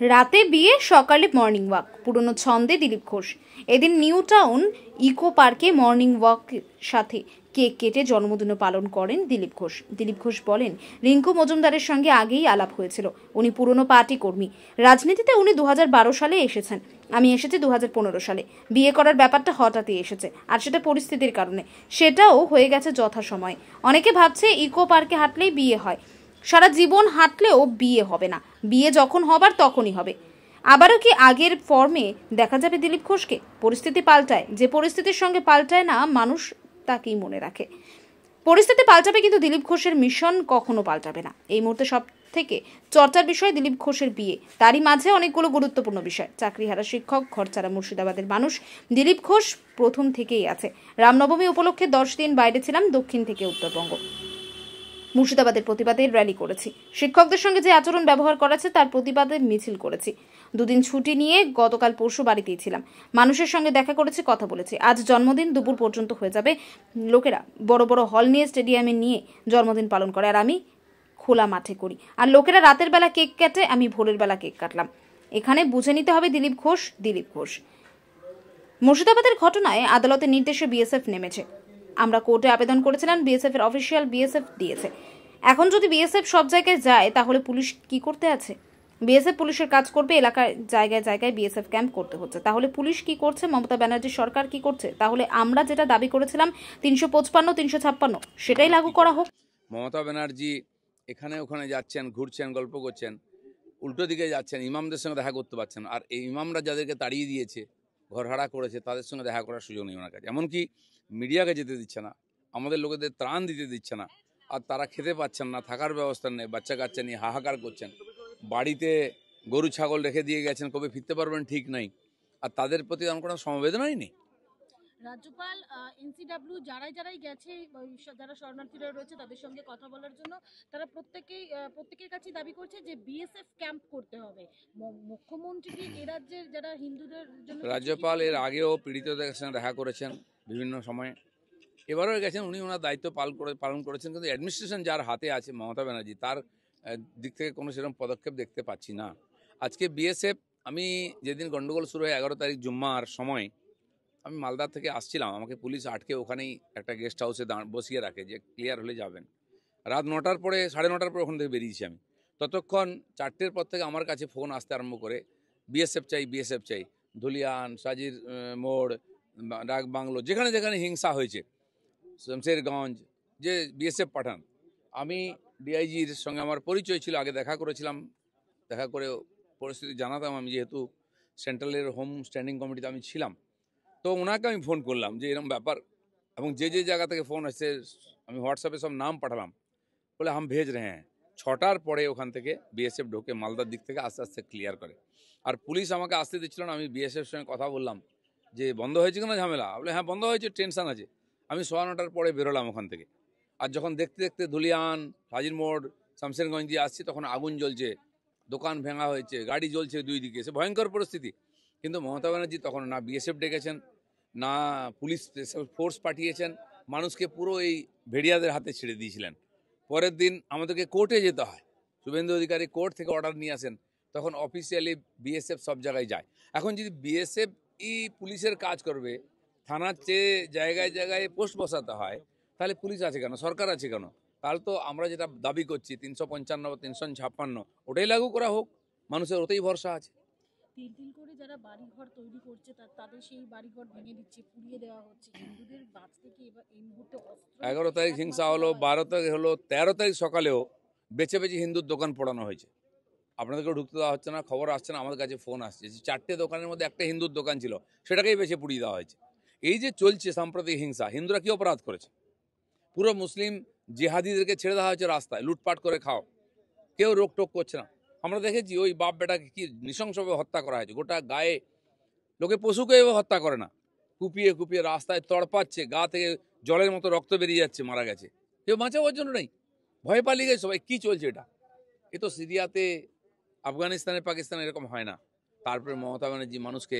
রাতে বিয়ে, সকালে মর্নিং ওয়াক, পুরনো ছন্দে দিলীপ ঘোষ। এদিন নিউ টাউন ইকো পার্কে মর্নিং ওয়াক সাথে কেক কেটে জন্মদিন পালন করেন দিলীপ ঘোষ। দিলীপ ঘোষ বলেন, রিঙ্কু মজুমদারের সঙ্গে আগেই আলাপ হয়েছিল। উনি পুরনো পার্টি কর্মী। রাজনীতিতে উনি 2012 সালে এসেছেন, আমি এসেছি 2015 সালে। বিয়ে করার ব্যাপারটা হঠাৎই এসেছে, আর সেটা পরিস্থিতির কারণে। সেটাও হয়ে গেছে যথাসময়ে। অনেকে ভাবছে ইকো পার্কে হাঁটলেই বিয়ে হয়, সারা জীবন হাঁটলেও বিয়ে হবে না। বিয়ে যখন হবার তখনই হবে। আবারও কি আগের ফর্মে দেখা যাবে দিলীপ ঘোষকে? পরিস্থিতি পাল্টায়, যে পরিস্থিতির সঙ্গে পাল্টায় না মানুষ, তাকেই মনে রাখে। পরিস্থিতি পাল্টাবে, কিন্তু দিলীপ ঘোষের মিশন কখনো পাল্টাবে না। এই মুহূর্তে সব থেকে চর্চার বিষয় দিলীপ ঘোষের বিয়ে। তারই মাঝে অনেকগুলো গুরুত্বপূর্ণ বিষয়। চাকরিহারা শিক্ষক, ঘরছাড়া মুর্শিদাবাদের মানুষ। দিলীপ ঘোষ প্রথম থেকেই আছে। রামনবমী উপলক্ষে 10 দিন বাইরে ছিলাম, দক্ষিণ থেকে উত্তরবঙ্গ। মুর্শিদাবাদের প্রতিবাদের র্যালি করেছি। শিক্ষকদের সঙ্গে যে আচরণ ব্যবহার করেছে তার প্রতিবাদে মিছিল করেছি। দুদিন ছুটি নিয়ে গতকাল পরশু বাড়িতেই ছিলাম। মানুষের সঙ্গে দেখা করেছি, কথা বলেছি। আজ জন্মদিন দুপুর পর্যন্ত হয়ে যাবে। লোকেরা বড় বড় হল নিয়ে, স্টেডিয়ামে নিয়ে জন্মদিন পালন করে, আর আমি খোলা মাঠে করি। আর লোকেরা রাতের বেলা কেক কাটে, আমি ভোরের বেলা কেক কাটলাম। এখানে বুঝে নিতে হবে দিলীপ ঘোষ দিলীপ ঘোষ। মুর্শিদাবাদের ঘটনায় আদালতের নির্দেশে বিএসএফ নেমেছে। আমরা কোর্টে আবেদন করেছিলাম, বিএসএফ এর অফিসিয়াল বিএসএফ দিয়েছে। এখন যদি বিএসএফ সব জায়গায় যায়, তাহলে পুলিশ কি করতে আছে? বিএসএফ পুলিশের কাজ করবে, এলাকার জায়গায় জায়গায় বিএসএফ ক্যাম্প করতে হচ্ছে। তাহলে পুলিশ কি করছে? মমতা ব্যানার্জির সরকার কি করছে? তাহলে আমরা যেটা দাবি করেছিলাম 355, 356, সেটাই লাগু করা হোক। মমতা ব্যানার্জি এখানে ওখানে যাচ্ছেন, ঘুরছেন, গল্প করছেন, উল্টো দিকে যাচ্ছেন, ইমামদের সঙ্গে দেখা করতে পারছেন। আর এই ইমামরা যাদেরকে তাড়িয়ে দিয়েছে, ঘরহারা করেছে, তাদের সঙ্গে দেখা করার সুযোগ নেই ওনার কাছে। এমনকি মিডিয়াকে যেতে দিচ্ছে না, আমাদের লোকেদের ত্রাণ দিতে দিচ্ছে না। আর তারা খেতে পাচ্ছেন না, থাকার ব্যবস্থা নেই, বাচ্চা কাচ্চা নিয়ে হাহাকার করছেন। বাড়িতে গরু ছাগল রেখে দিয়ে গেছেন, কবে ফিরতে পারবেন ঠিক নাই। আর তাদের প্রতি আমার কোনো সমবেদনাই নেই। রাজ্যপাল এনসিডব্লিউ যারাই গেছে, যারা শরণার্থীরা রয়েছে তাদের সঙ্গে কথা বলার জন্য, তারা প্রত্যেকের কাছে দাবি করছে যে বিএসএফ ক্যাম্প করতে হবে। মুখ্যমন্ত্রী কি এ রাজ্যের যারা হিন্দুদের জন্য? রাজ্যপাল এর আগেও পীড়িতদের সঙ্গে দেখা করেছেন বিভিন্ন সময়ে, এবারও গেছেন। উনি ওনার দায়িত্ব পালন করেছেন, কিন্তু অ্যাডমিনিস্ট্রেশন যার হাতে আছে মমতা ব্যানার্জি, তার দিক থেকে কোনো সেরকম পদক্ষেপ দেখতে পাচ্ছি না। আজকে বিএসএফ, আমি যেদিন গন্ডগোল শুরু হয় 11 তারিখ জুম্মার সময়, আমি মালদা থেকে আসছিলাম, আমাকে পুলিশ আটকে ওখানেই একটা গেস্ট হাউসে বসিয়ে রাখে যে ক্লিয়ার হলে যাবেন। রাত 9টার পরে, 9:30 পরে ওখান থেকে বেরিয়েছি আমি। ততক্ষণ 4টের পর থেকে আমার কাছে ফোন আসতে আরম্ভ করে, বিএসএফ চাই, বিএসএফ চাই। ধুলিয়ান, সাজির মোড়, ডাক বাংলো, যেখানে যেখানে হিংসা হয়েছে, শমশেরগঞ্জ, যে বিএসএফ পাঠান। আমি ডিআইজির সঙ্গে আমার পরিচয় ছিল, আগে দেখা করেছিলাম। দেখা করে পরিস্থিতি জানাতাম আমি, যেহেতু সেন্ট্রালের হোম স্ট্যান্ডিং কমিটিতে আমি ছিলাম। তো ওনাকে আমি ফোন করলাম যে এরকম ব্যাপার, এবং যে জায়গা থেকে ফোন আসছে আমি হোয়াটসঅ্যাপে সব নাম পাঠালাম, বলে হাম ভেজ রে হ্যাঁ। 6টার পরে ওখান থেকে বিএসএফ ঢোকে, মালদার দিক থেকে আস্তে আস্তে ক্লিয়ার করে। আর পুলিশ আমাকে আসতে দিচ্ছিল না। আমি বিএসএফ সঙ্গে কথা বললাম যে বন্ধ হয়েছে কিনা ঝামেলা, বলে হ্যাঁ বন্ধ হয়েছে, টেনশন আছে। আমি 9:15 পরে বেরোলাম ওখান থেকে। আর যখন দেখতে দেখতে ধুলিয়ান, হাজির মোড়, শামশেরগঞ্জ দিয়ে আসছি, তখন আগুন জ্বলছে, দোকান ভেঙা হয়েছে, গাড়ি জ্বলছে দুই দিকে, সে ভয়ঙ্কর পরিস্থিতি। কিন্তু মমতা ব্যানার্জি তখন না বিএসএফ ডেকেছেন, না পুলিশ স্পেশাল ফোর্স পাঠিয়েছেন, মানুষকে পুরো এই ভেড়িয়াদের হাতে ছেড়ে দিয়েছিলেন। পরের দিন আমাদেরকে কোর্টে যেতে হয়, শুভেন্দু অধিকারী কোর্ট থেকে অর্ডার নিয়ে আসেন, তখন অফিসিয়ালি বিএসএফ সব জায়গায় যায়। এখন যদি বিএসএফ পুলিশের কাজ করবে, থানার চেয়ে জায়গায় জায়গায় পোস্ট বসাতে হয়, তাহলে পুলিশ আছে কেন, সরকার আছে কেন? তাহলে তো আমরা যেটা দাবি করছি 355 বা 356, ওটাই লাগু করা হোক, মানুষের ওতেই ভরসা আছে। তিল করে যারা বাড়িঘর তৈরি করছে তাদের সেই বাড়িঘর ভেঙে দিচ্ছে, পুড়িয়ে দেওয়া হচ্ছে। হিন্দুদের বাঁচতে কি এবার এই মুহূর্তে 11 তারিখ হিংসা হলো, 12 তারিখ হলো, 13 তারিখ সকালেও বেছে বেছে হিন্দুর দোকান পোড়ানো হয়েছে। আপনাদেরকেও ঢুকতে দেওয়া হচ্ছে না, খবর আসছে না, আমাদের কাছে ফোন আসছে যে 4টে দোকানের মধ্যে একটা হিন্দুর দোকান ছিল, সেটাকেই বেছে পুড়িয়ে দেওয়া হয়েছে। এই যে চলছে সাম্প্রতিক হিংসা, হিন্দুরা কি অপরাধ করেছে? পুরো মুসলিম জিহাদিদেরকে ছেড়ে দেওয়া হয়েছে রাস্তায়, লুটপাট করে খাও, কেউ রোকটোক করছে না। আমরা দেখেছি ওই বাপ বেটাকে কি নৃশংসভাবে হত্যা করা হয়েছে, গোটা গায়ে, লোকে পশুকে হত্যা করে না, কুপিয়ে কুপিয়ে রাস্তায় তড়পাচ্ছে, গা থেকে জলের মতো রক্ত বেরিয়ে যাচ্ছে, মারা গেছে, কেউ বাঁচাবার জন্য নেই, ভয় পালিয়ে গেছে সবাই। কি চলছে এটা? এ তো সিরিয়াতে, আফগানিস্তানে, পাকিস্তানে এরকম হয় না। তারপরে মমতা ব্যানার্জি মানুষকে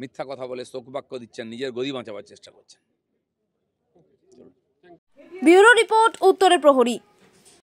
মিথ্যা কথা বলে শোক বাক্য দিচ্ছেন, নিজের গদি বাঁচাবার চেষ্টা করছেন। ব্যুরো রিপোর্ট, উত্তরের প্রহরী।